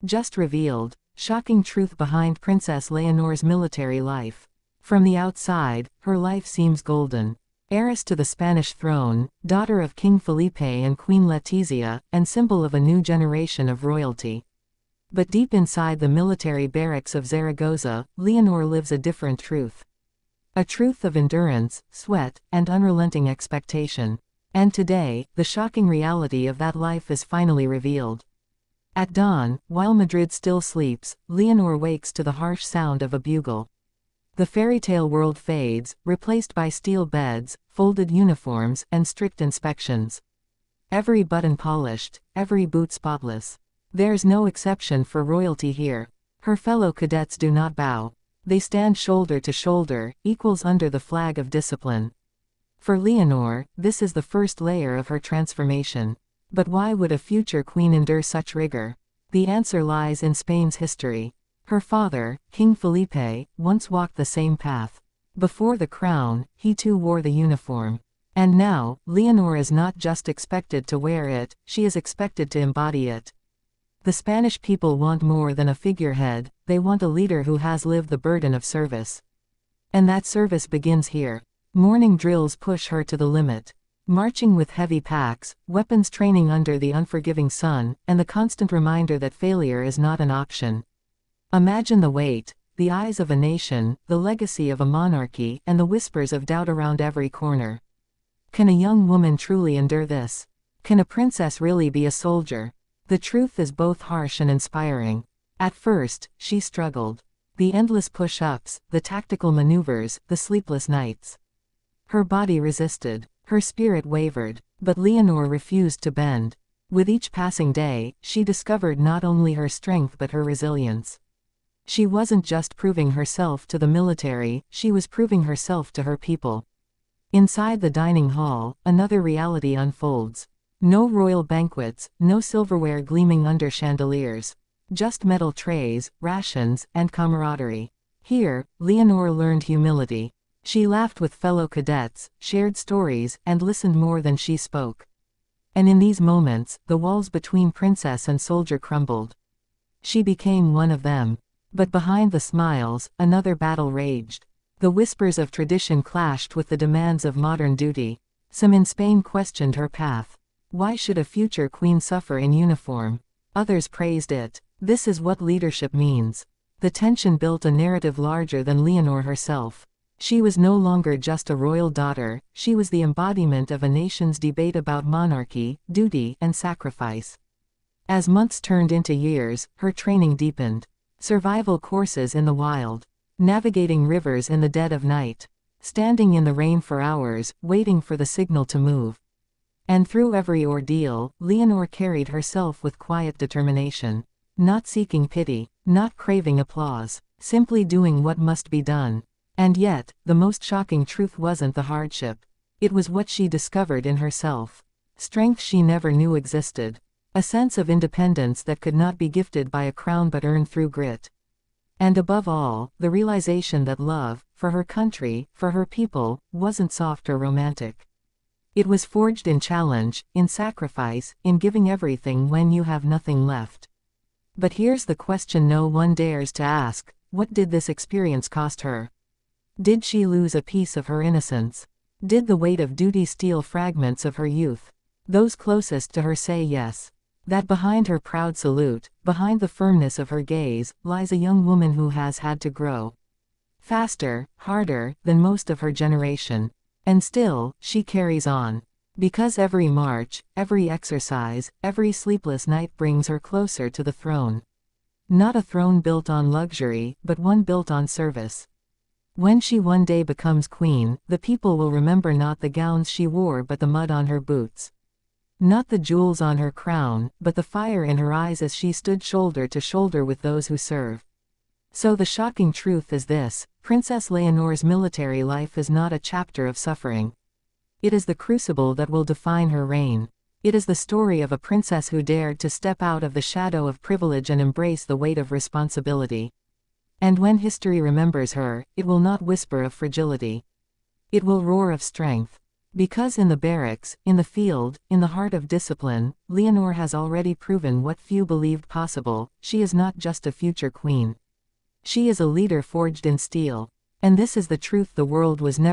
Just revealed. Shocking truth behind Princess Leonor's military life. From the outside, her life seems golden. Heiress to the Spanish throne, daughter of King Felipe and Queen Letizia, and symbol of a new generation of royalty. But deep inside the military barracks of Zaragoza, Leonor lives a different truth. A truth of endurance, sweat, and unrelenting expectation. And today, the shocking reality of that life is finally revealed. At dawn, while Madrid still sleeps, Leonor wakes to the harsh sound of a bugle. The fairy-tale world fades, replaced by steel beds, folded uniforms, and strict inspections. Every button polished, every boot spotless. There's no exception for royalty here. Her fellow cadets do not bow. They stand shoulder to shoulder, equals under the flag of discipline. For Leonor, this is the first layer of her transformation. But why would a future queen endure such rigor? The answer lies in Spain's history. Her father, King Felipe, once walked the same path. Before the crown, he too wore the uniform. And now, Leonor is not just expected to wear it, she is expected to embody it. The Spanish people want more than a figurehead, they want a leader who has lived the burden of service. And that service begins here. Morning drills push her to the limit. Marching with heavy packs, weapons training under the unforgiving sun, and the constant reminder that failure is not an option. Imagine the weight, the eyes of a nation, the legacy of a monarchy, and the whispers of doubt around every corner. Can a young woman truly endure this? Can a princess really be a soldier? The truth is both harsh and inspiring. At first, she struggled. The endless push-ups, the tactical maneuvers, the sleepless nights. Her body resisted. Her spirit wavered. But Leonor refused to bend. With each passing day, she discovered not only her strength but her resilience. She wasn't just proving herself to the military, she was proving herself to her people. Inside the dining hall, another reality unfolds. No royal banquets, no silverware gleaming under chandeliers. Just metal trays, rations, and camaraderie. Here, Leonor learned humility. She laughed with fellow cadets, shared stories, and listened more than she spoke. And in these moments, the walls between princess and soldier crumbled. She became one of them. But behind the smiles, another battle raged. The whispers of tradition clashed with the demands of modern duty. Some in Spain questioned her path. Why should a future queen suffer in uniform? Others praised it. This is what leadership means. The tension built a narrative larger than Leonor herself. She was no longer just a royal daughter, she was the embodiment of a nation's debate about monarchy, duty, and sacrifice. As months turned into years, her training deepened. Survival courses in the wild. Navigating rivers in the dead of night. Standing in the rain for hours, waiting for the signal to move. And through every ordeal, Leonor carried herself with quiet determination. Not seeking pity, not craving applause, simply doing what must be done. And yet, the most shocking truth wasn't the hardship. It was what she discovered in herself. Strength she never knew existed. A sense of independence that could not be gifted by a crown but earned through grit. And above all, the realization that love, for her country, for her people, wasn't soft or romantic. It was forged in challenge, in sacrifice, in giving everything when you have nothing left. But here's the question no one dares to ask: what did this experience cost her? Did she lose a piece of her innocence? Did the weight of duty steal fragments of her youth? Those closest to her say yes. That behind her proud salute, behind the firmness of her gaze, lies a young woman who has had to grow. Faster, harder, than most of her generation. And still, she carries on. Because every march, every exercise, every sleepless night brings her closer to the throne. Not a throne built on luxury, but one built on service. When she one day becomes queen, the people will remember not the gowns she wore but the mud on her boots. Not the jewels on her crown, but the fire in her eyes as she stood shoulder to shoulder with those who serve. So the shocking truth is this: Princess Leonor's military life is not a chapter of suffering. It is the crucible that will define her reign. It is the story of a princess who dared to step out of the shadow of privilege and embrace the weight of responsibility. And when history remembers her, it will not whisper of fragility. It will roar of strength. Because in the barracks, in the field, in the heart of discipline, Leonor has already proven what few believed possible: she is not just a future queen. She is a leader forged in steel. And this is the truth the world was never